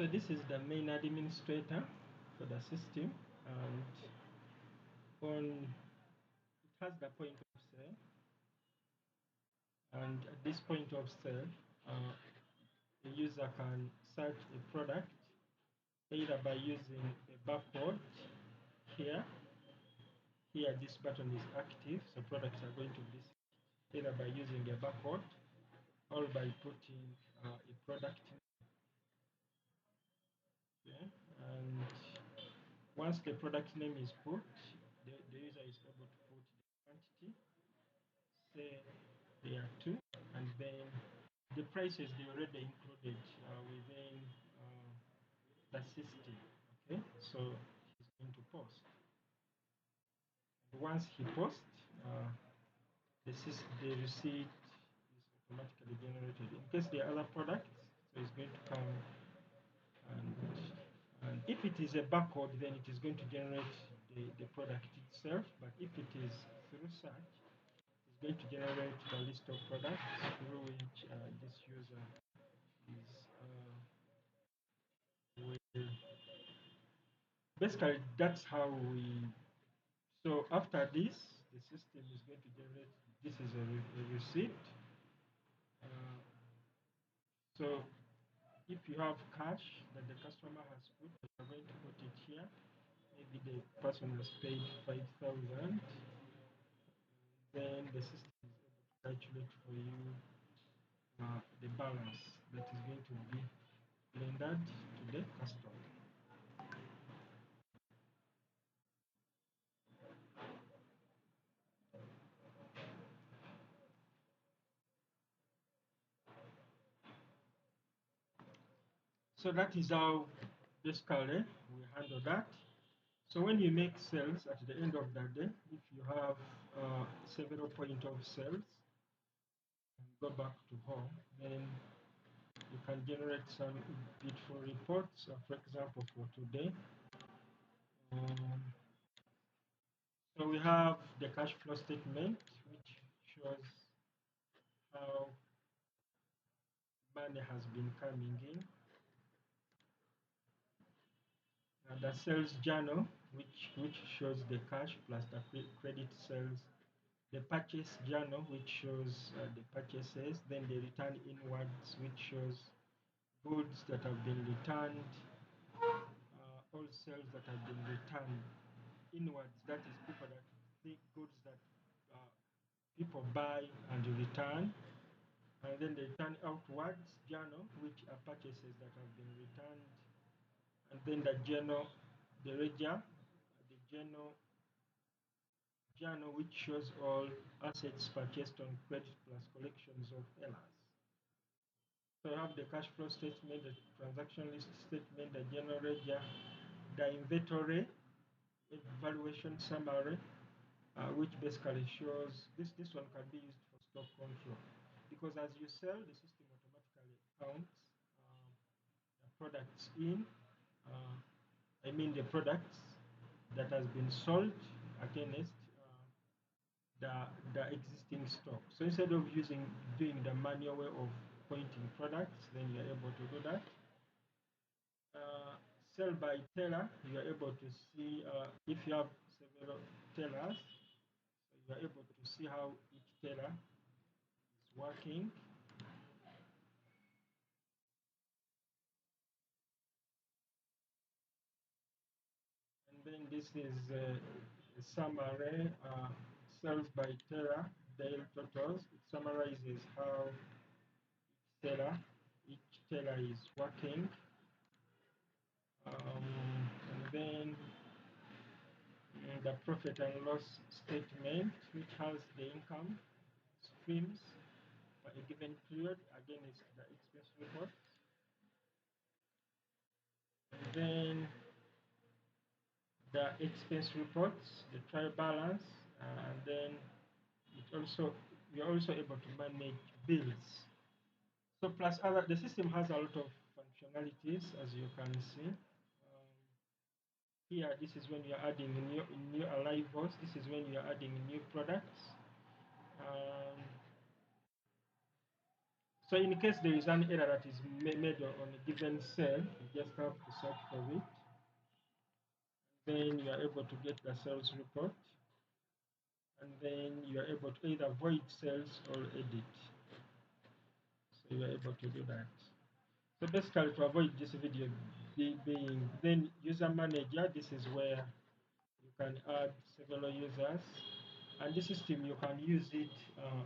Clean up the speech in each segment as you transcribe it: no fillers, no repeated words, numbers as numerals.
So this is the main administrator for the system, and on it has the point of sale, and at this point of sale, the user can search a product either by using a barcode here. Here, this button is active, so products are going to be either by using a barcode or by putting a product. Okay, and once the product name is put, the user is able to put the quantity, say there are two, and then the prices they already included within the system. Okay, so he's going to post. And once he posts, the receipt is automatically generated. In case there are other products, so it's going to come, and if it is a barcode, then it is going to generate the product itself. But if it is through search, it's going to generate the list of products through which this user is will. Basically, that's how we. So after this, the system is going to generate. This is a receipt. Uh, so if you have cash that the customer has put, you're going to put it here. Maybe the person has paid 5,000. Then the system is able to calculate for you the balance that is going to be rendered to the customer. So that is how basically we handle that. So when you make sales at the end of the day, if you have several point of sales and go back to home, then you can generate some beautiful reports. For example, for today, so we have the cash flow statement, which shows how money has been coming in. And the sales journal, which shows the cash plus the credit sales. The purchase journal, which shows the purchases. Then the return inwards, which shows goods that have been returned, all sales that have been returned inwards. That is people that think goods that people buy and return. And then the return outwards journal, which are purchases that have been returned. And then the journal, the ledger, the journal which shows all assets purchased on credit plus collections of errors. So you have the cash flow statement, the transaction list statement, the general ledger, the inventory evaluation summary, which basically shows this one can be used for stock control, because as you sell, the system automatically counts the products in. I mean the products that has been sold against the existing stock. So instead of doing the manual way of pointing products, then you're able to do that. Sell by teller, you are able to see if you have several tellers, so you are able to see how each teller is working. And then this is a summary, sales by teller, daily totals. It summarizes how each teller is working. And then the profit and loss statement, which has the income streams for a given period. Again, it's the expense report. And then the expense reports, the trial balance, and then you're also able to manage bills. So plus other, the system has a lot of functionalities, as you can see. Here, this is when you're adding new arrivals. This is when you're adding new products. So in case there is an error that is made on a given cell, you just have to search for it. Then you are able to get the sales report, and then you are able to either void cells or edit. So you are able to do that. So basically, to avoid this video being, then user manager, this is where you can add several users, and this system you can use it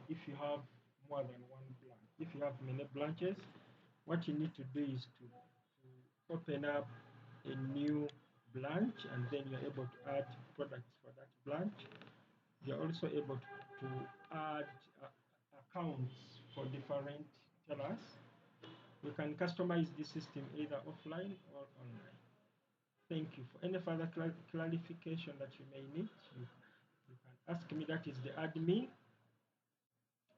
if you have more than one branch. If you have many branches, what you need to do is to open up a new branch, and then you're able to add products for that branch. You're also able to add accounts for different tellers. You can customize this system either offline or online. Thank you. For any further clarification that you may need, you can ask me. That is the admin.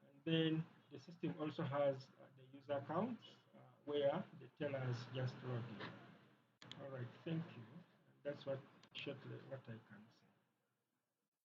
And then the system also has the user accounts where the tellers just log in. All right, thank you. That's what shortly what I can say.